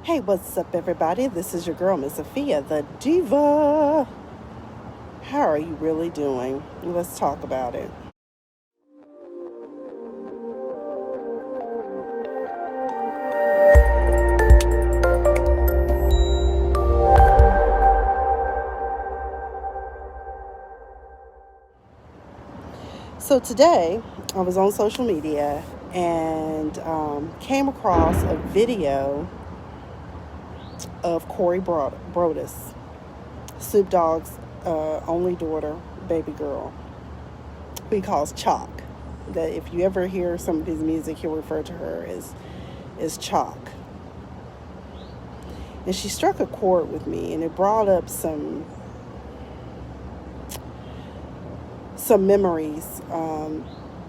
Hey, what's up, everybody? This is your girl, Miss Sophia, the diva. How are you really doing? Let's talk about it. So, today I was on social media and came across a video of Corey Brodus, Snoop Dogg's only daughter, baby girl, who he calls Chalk. That if you ever hear some of his music, he'll refer to her as Chalk. And she struck a chord with me, and it brought up some memories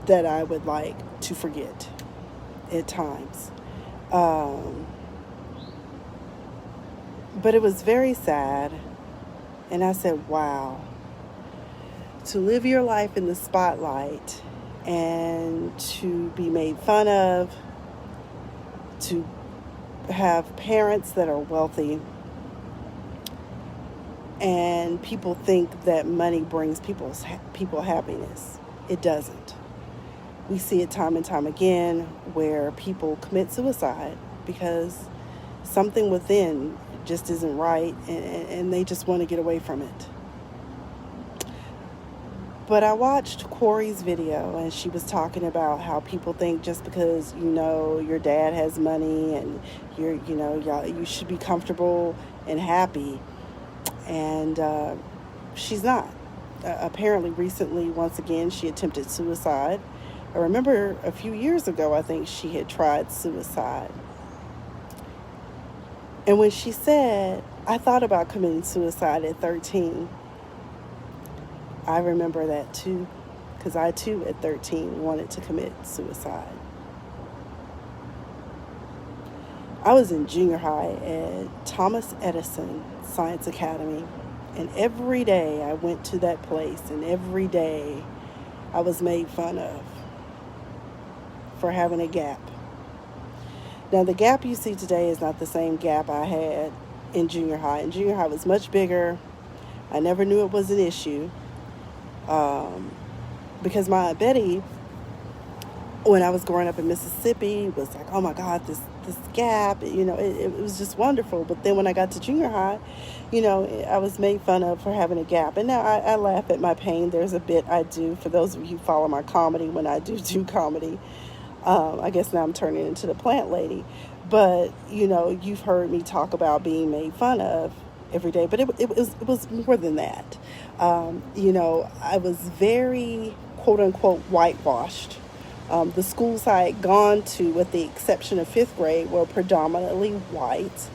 that I would like to forget at times. But it was very sad, and I said, wow, to live your life in the spotlight and to be made fun of, to have parents that are wealthy, and people think that money brings people happiness. It doesn't. We see it time and time again where people commit suicide because something within just isn't right, and they just want to get away from it. But I watched Corey's video, and she was talking about how people think just because your dad has money and you should be comfortable and happy, and she's not. Apparently, recently, once again, she attempted suicide. I remember a few years ago, I think she had tried suicide. And when she said, I thought about committing suicide at 13, I remember that too, because I too at 13 wanted to commit suicide. I was in junior high at Thomas Edison Science Academy, and every day I went to that place, and every day I was made fun of for having a gap. Now, the gap you see today is not the same gap I had in junior high. In junior high, it was much bigger. I never knew it was an issue. Because my Aunt Betty, when I was growing up in Mississippi, was like, oh my God, this gap, it was just wonderful. But then when I got to junior high, I was made fun of for having a gap. And now I laugh at my pain. There's a bit I do, for those of you who follow my comedy, when I do comedy. I guess now I'm turning into the plant lady. But, you've heard me talk about being made fun of every day. But it was more than that. I was very, quote unquote, whitewashed. The schools I had gone to, with the exception of fifth grade, were predominantly white.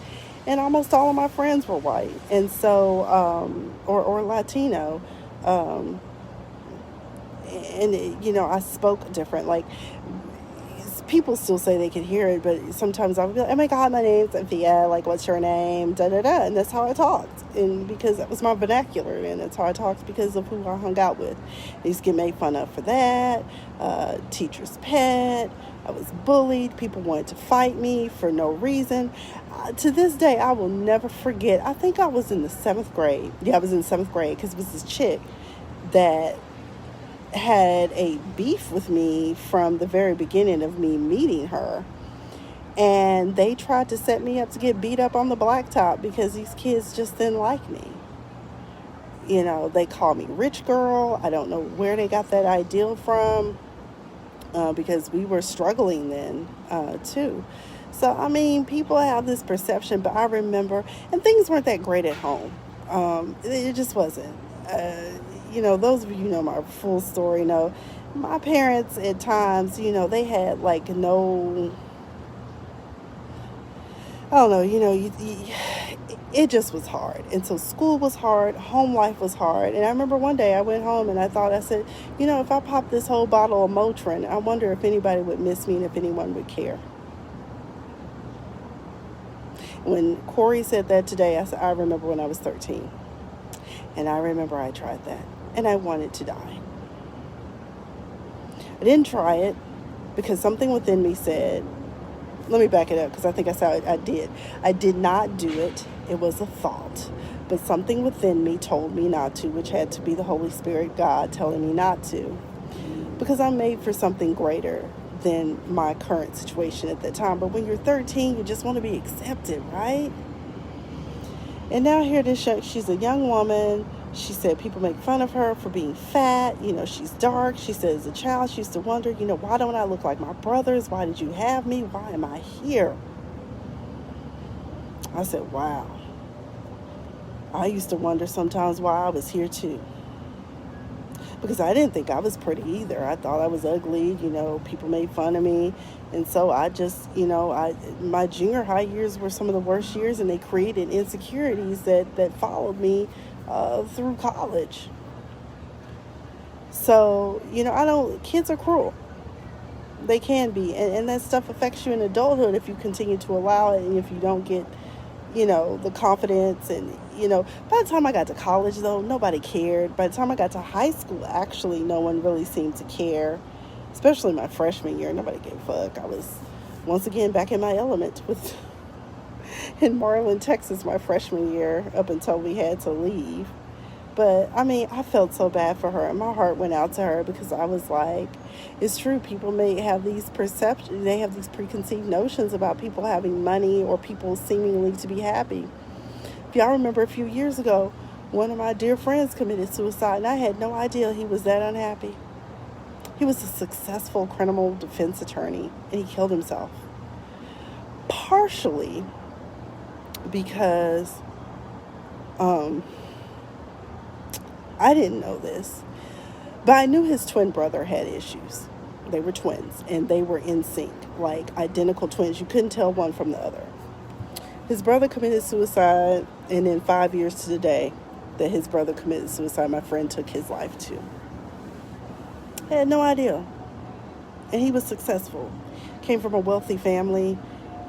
And almost all of my friends were white. And so, or Latino. I spoke different. Like, people still say they can hear it, but sometimes I'll be like, oh my God, my name's Sophia, like, what's your name, da-da-da, and that's how I talked, and because that was my vernacular, and that's how I talked because of who I hung out with. I used to get made fun of for that, teacher's pet, I was bullied, people wanted to fight me for no reason. To this day, I will never forget, I think I was in the 7th grade, I was in 7th grade, because it was this chick that had a beef with me from the very beginning of me meeting her, and they tried to set me up to get beat up on the blacktop because these kids just didn't like me. They called me rich girl. I don't know where they got that ideal from, because we were struggling then too. So people have this perception, but I remember, and things weren't that great at home. It just wasn't. Those of you who know my full story know my parents at times, they had like no, I don't know, it just was hard. And so school was hard, home life was hard. And I remember one day I went home and I said, if I pop this whole bottle of Motrin, I wonder if anybody would miss me and if anyone would care. When Corey said that today, I said, I remember when I was 13. And I remember I tried that. And I wanted to die. I didn't try it because something within me said, let me back it up because I think I said I did. I did not do it. It was a thought. But something within me told me not to, which had to be the Holy Spirit, God, telling me not to. Because I'm made for something greater than my current situation at that time. But when you're 13, you just want to be accepted, right? And now here this she's a young woman. She said people make fun of her for being fat. You know, she's dark. She said as a child, she used to wonder, you know, why don't I look like my brothers? Why did you have me? Why am I here? I said, wow. I used to wonder sometimes why I was here too. Because I didn't think I was pretty either. I thought I was ugly. You know, people made fun of me. And so I just, you know, my junior high years were some of the worst years, and they created insecurities that followed me through college. So, you know, kids are cruel. They can be. And that stuff affects you in adulthood if you continue to allow it and if you don't get, you know, the confidence. And, you know, by the time I got to college, though, nobody cared. By the time I got to high school, actually, no one really seemed to care. Especially my freshman year, nobody gave a fuck. I was, once again, back in my element in Marlin, Texas, my freshman year, up until we had to leave. But, I mean, I felt so bad for her, and my heart went out to her because I was like, it's true, people may have these perceptions, they have these preconceived notions about people having money or people seemingly to be happy. If y'all remember a few years ago, one of my dear friends committed suicide, and I had no idea he was that unhappy. He was a successful criminal defense attorney, and he killed himself. Partially because I didn't know this, but I knew his twin brother had issues. They were twins, and they were in sync, like identical twins. You couldn't tell one from the other. His brother committed suicide, and in 5 years to the day that his brother committed suicide, my friend took his life too. I had no idea. And he was successful. Came from a wealthy family,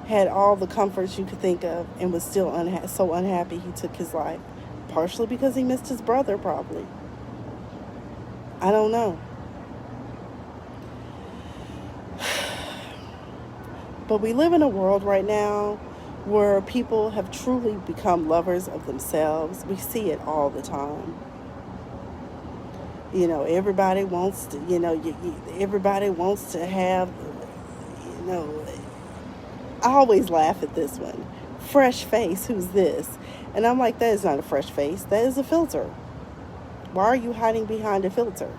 had all the comforts you could think of, and was still so unhappy he took his life. Partially because he missed his brother, probably. I don't know. But we live in a world right now where people have truly become lovers of themselves. We see it all the time. You know, everybody wants to, you know, everybody wants to have, you know, I always laugh at this one. Fresh face, who's this? And I'm like, that is not a fresh face. That is a filter. Why are you hiding behind a filter?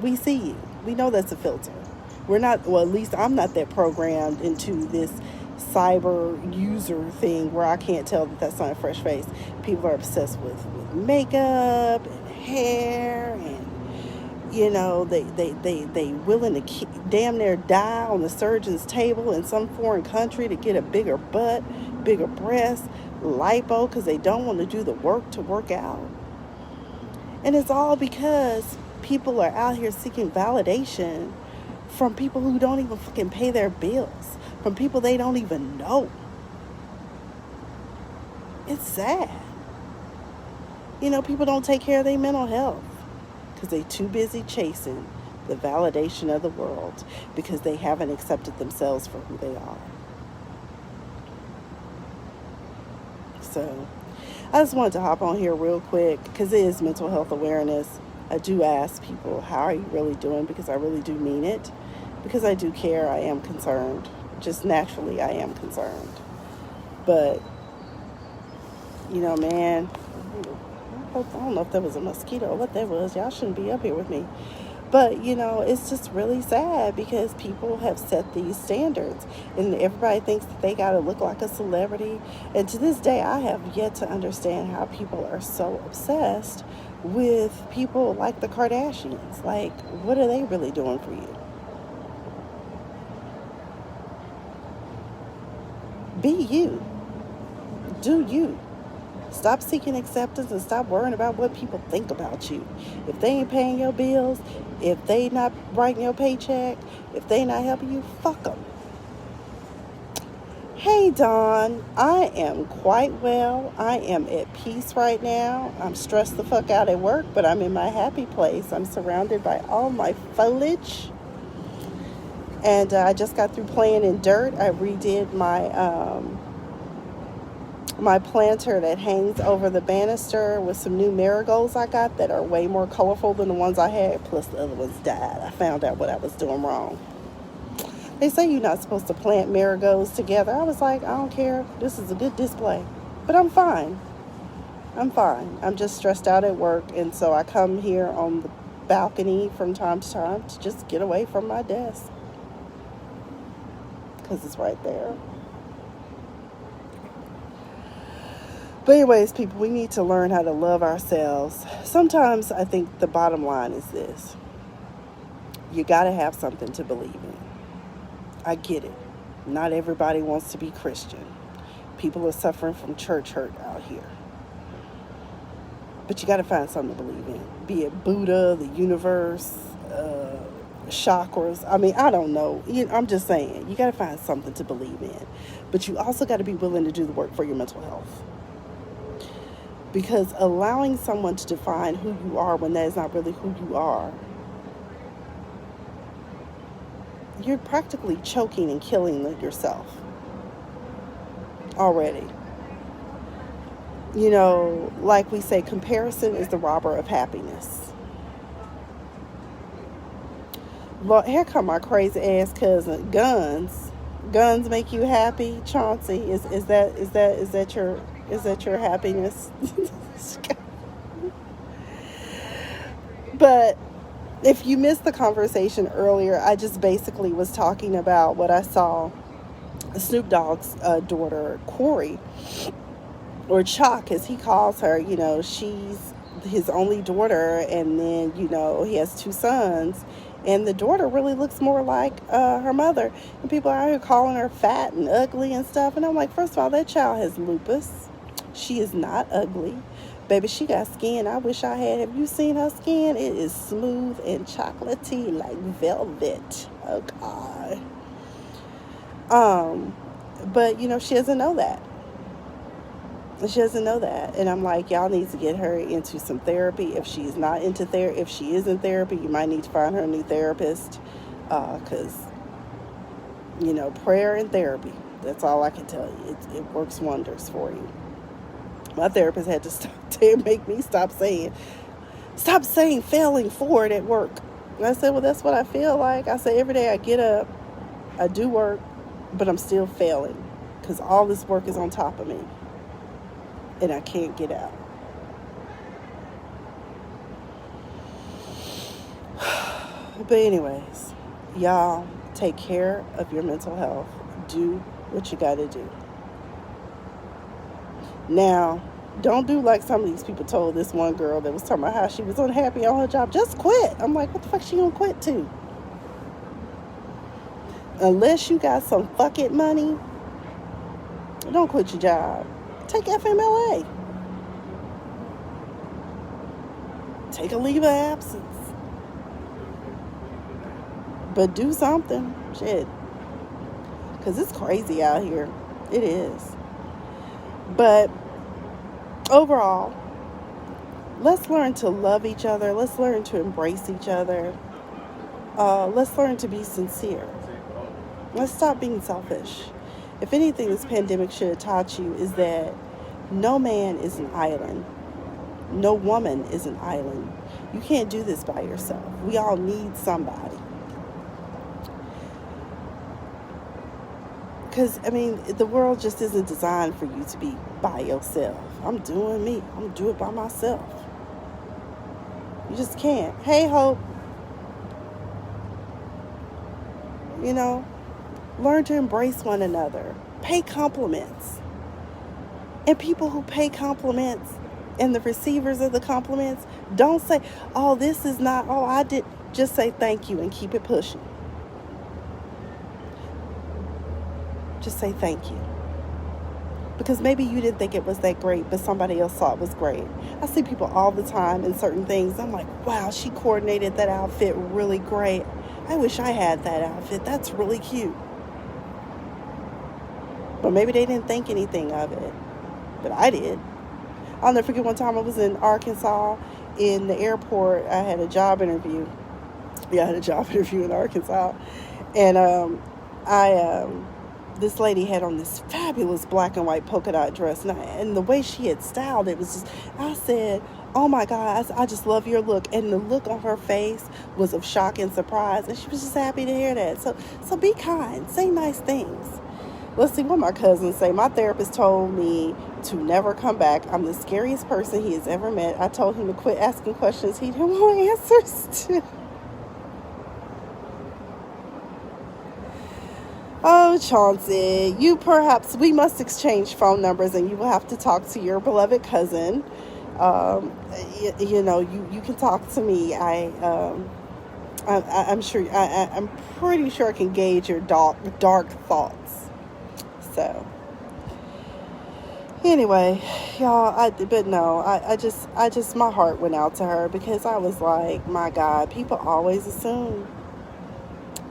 We see you. We know that's a filter. We're not, well, at least I'm not that programmed into this cyber user thing where I can't tell that that's not a fresh face. People are obsessed with makeup and hair, and you know, they willing to damn near die on the surgeon's table in some foreign country to get a bigger butt, bigger breasts, lipo, because they don't want to do the work to work out. And it's all because people are out here seeking validation from people who don't even fucking pay their bills, from people they don't even know. It's sad. You know, people don't take care of their mental health because they're too busy chasing the validation of the world because they haven't accepted themselves for who they are. So I just wanted to hop on here real quick because it is mental health awareness. I do ask people, how are you really doing? Because I really do mean it. Because I do care, I am concerned. Just naturally, I am concerned. But, you know, man, I don't know if that was a mosquito or what that was. Y'all shouldn't be up here with me. But, you know, it's just really sad because people have set these standards. And everybody thinks that they got to look like a celebrity. And to this day, I have yet to understand how people are so obsessed with people like the Kardashians. Like, what are they really doing for you? Be you. Do you. Stop seeking acceptance and stop worrying about what people think about you. If they ain't paying your bills, if they not writing your paycheck, if they not helping you, fuck them. Hey, Dawn. I am quite well. I am at peace right now. I'm stressed the fuck out at work, but I'm in my happy place. I'm surrounded by all my foliage. And I just got through playing in dirt. I redid my planter that hangs over the banister with some new marigolds I got that are way more colorful than the ones I had. Plus the other ones died. I found out what I was doing wrong. They say you're not supposed to plant marigolds together. I was like, I don't care. This is a good display. But I'm fine. I'm fine. I'm just stressed out at work. And so I come here on the balcony from time to time to just get away from my desk. Because it's right there. But anyways, people, we need to learn how to love ourselves. Sometimes I think the bottom line is this. You got to have something to believe in. I get it. Not everybody wants to be Christian. People are suffering from church hurt out here. But you got to find something to believe in. Be it Buddha, the universe, chakras. I mean, I don't know. I'm just saying. You got to find something to believe in. But you also got to be willing to do the work for your mental health. Because allowing someone to define who you are when that is not really who you are, you're practically choking and killing yourself already. You know, like we say, comparison is the robber of happiness. Lord, here come my crazy ass cousin. Guns make you happy, Chauncey? Is that your happiness? But if you missed the conversation earlier, I just basically was talking about what I saw Snoop Dogg's daughter, Corey, or Chuck, as he calls her. You know, she's his only daughter, and then, you know, he has 2 sons, and the daughter really looks more like her mother. And people are out here calling her fat and ugly and stuff. And I'm like, first of all, that child has lupus. She is not ugly. Baby, she got skin I wish I had. Have you seen her skin? It is smooth and chocolatey like velvet. Oh, God. But, you know, she doesn't know that. She doesn't know that. And I'm like, y'all need to get her into some therapy. If she's not into therapy, if she is in therapy, you might need to find her a new therapist. Because, you know, prayer and therapy, that's all I can tell you. It works wonders for you. My therapist had to make me stop saying failing forward at work. And I said, well, that's what I feel like. I said, every day I get up, I do work, but I'm still failing because all this work is on top of me and I can't get out. But anyways, y'all take care of your mental health. Do what you got to do. Now, don't do like some of these people told this one girl that was talking about how she was unhappy on her job. Just quit. I'm like, what the fuck she gonna quit to? Unless you got some fuck it money, don't quit your job. Take FMLA. Take a leave of absence. But do something. Shit. Because it's crazy out here. It is. But overall, let's learn to love each other. Let's learn to embrace each other. Let's learn to be sincere. Let's stop being selfish. If anything, this pandemic should have taught you is that no man is an island. No woman is an island. You can't do this by yourself. We all need somebody. Because, I mean, the world just isn't designed for you to be by yourself. I'm doing me. I'm going to do it by myself. You just can't. Hey, Hope. You know, learn to embrace one another. Pay compliments. And people who pay compliments and the receivers of the compliments, don't say, oh, this is not, oh, I did. Just say thank you and keep it pushing. Just say thank you. Because maybe you didn't think it was that great, but somebody else thought it was great. I see people all the time in certain things. I'm like, wow, she coordinated that outfit really great. I wish I had that outfit. That's really cute. But maybe they didn't think anything of it. But I did. I'll never forget one time I was in Arkansas in the airport. I had a job interview. Yeah, I had a job interview in Arkansas. And I this lady had on this fabulous black and white polka dot dress, and the way she had styled it was just, I said, oh my God, I just love your look. And the look on her face was of shock and surprise, and she was just happy to hear that. So be kind, say nice things. Let's see what my cousins say. My therapist told me to never come back. I'm the scariest person he has ever met. I told him to quit asking questions he didn't want answers to. Oh, Chauncey, we must exchange phone numbers, and you will have to talk to your beloved cousin. You can talk to me. I'm sure, I'm pretty sure I can gauge your dark thoughts. So, anyway, y'all, I just, my heart went out to her, because I was like, my God, people always assume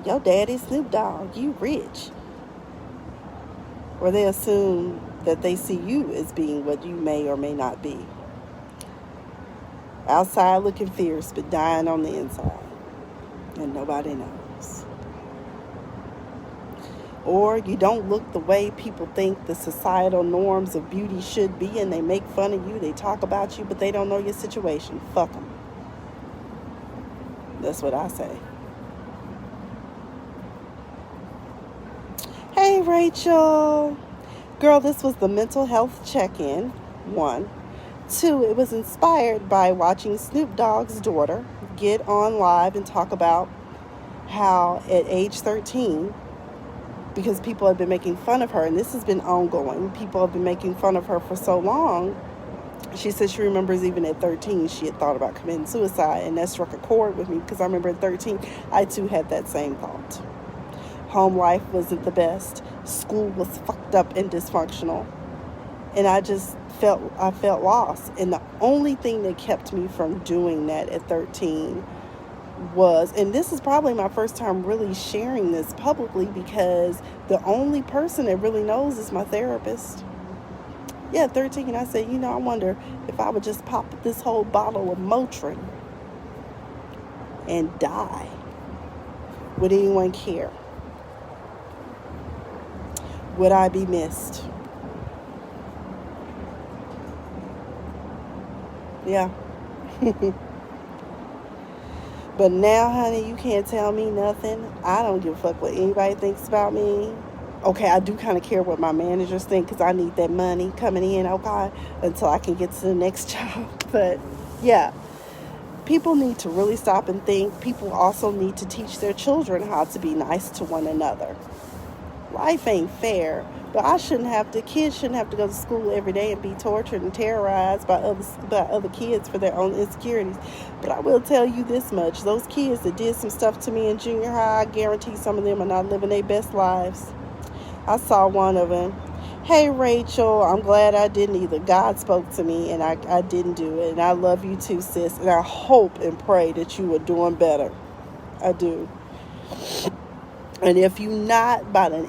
your daddy Snoop Dogg, you rich. Or they assume that they see you as being what you may or may not be. Outside looking fierce, but dying on the inside. And nobody knows. Or you don't look the way people think the societal norms of beauty should be, and they make fun of you, they talk about you, but they don't know your situation. Fuck them. That's what I say. Hey, Rachel. Girl, this was the mental health check-in, 1. 2, it was inspired by watching Snoop Dogg's daughter get on live and talk about how at age 13, because people have been making fun of her, and this has been ongoing, people have been making fun of her for so long. She said she remembers even at 13 she had thought about committing suicide, and that struck a chord with me, because I remember at 13 I too had that same thought. Home life wasn't the best. School was fucked up and dysfunctional. And I felt lost. And the only thing that kept me from doing that at 13 was, and this is probably my first time really sharing this publicly, because the only person that really knows is my therapist. Yeah, 13, I said, I wonder if I would just pop this whole bottle of Motrin and die. Would anyone care? Would I be missed? Yeah. But now, honey, you can't tell me nothing. I don't give a fuck what anybody thinks about me. Okay, I do kind of care what my managers think, because I need that money coming in, okay, until I can get to the next job. But, yeah, people need to really stop and think. People also need to teach their children how to be nice to one another. Life ain't fair, but kids shouldn't have to go to school every day and be tortured and terrorized by other kids for their own insecurities. But I will tell you this much: those kids that did some stuff to me in junior high, I guarantee some of them are not living their best lives. I saw one of them. Hey, Rachel, I'm glad I didn't either. God spoke to me, and I didn't do it. And I love you too, sis. And I hope and pray that you are doing better. I do. And if you not,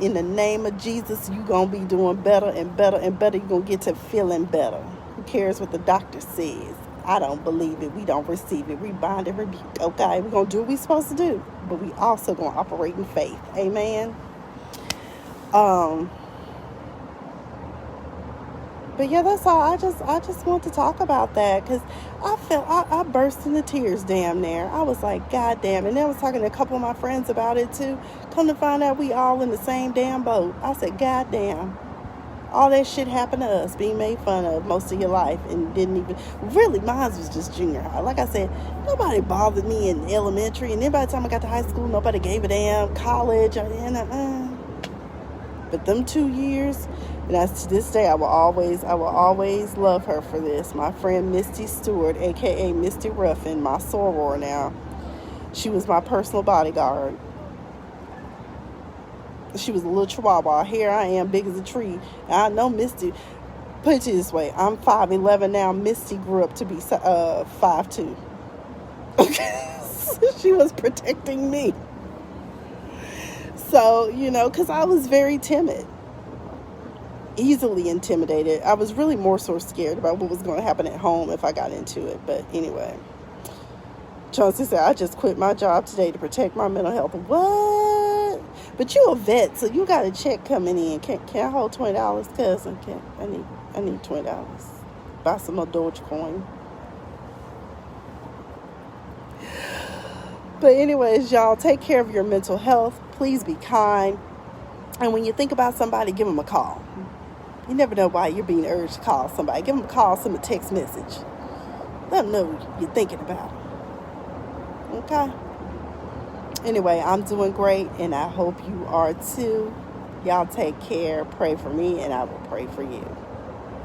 in the name of Jesus, you going to be doing better and better and better. You're going to get to feeling better. Who cares what the doctor says? I don't believe it. We don't receive it. We bind and rebuke. Okay, we're going to do what we're supposed to do. But we also going to operate in faith. Amen. But yeah, that's all. I just want to talk about that, because I burst into tears damn near. I was like, God damn. And then I was talking to a couple of my friends about it too. Come to find out we all in the same damn boat. I said, God damn. All that shit happened to us, being made fun of most of your life, and didn't even, really, mine was just junior high. Like I said, nobody bothered me in elementary, and then by the time I got to high school, nobody gave a damn. College, but them 2 years, and to this day, I will always love her for this. My friend Misty Stewart, aka Misty Ruffin, my soror now. She was my personal bodyguard. She was a little chihuahua. Here I am, big as a tree. And I know Misty. Put it this way, I'm 5'11" now. Misty grew up to be 5'2". Okay, so she was protecting me. So, because I was very timid, easily intimidated. I was really more so scared about what was going to happen at home if I got into it. But anyway, Chauncey said, I just quit my job today to protect my mental health. What? But you a vet, so you got a check coming in. Can I hold $20, cousin? I need $20. Buy some more Dogecoin. But anyways, y'all, take care of your mental health. Please be kind. And when you think about somebody, give them a call. You never know why you're being urged to call somebody. Give them a call, send them a text message. Let them know you're thinking about them. Okay? Anyway, I'm doing great, and I hope you are too. Y'all take care. Pray for me, and I will pray for you.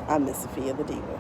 I'm Miss Sophia the Diva.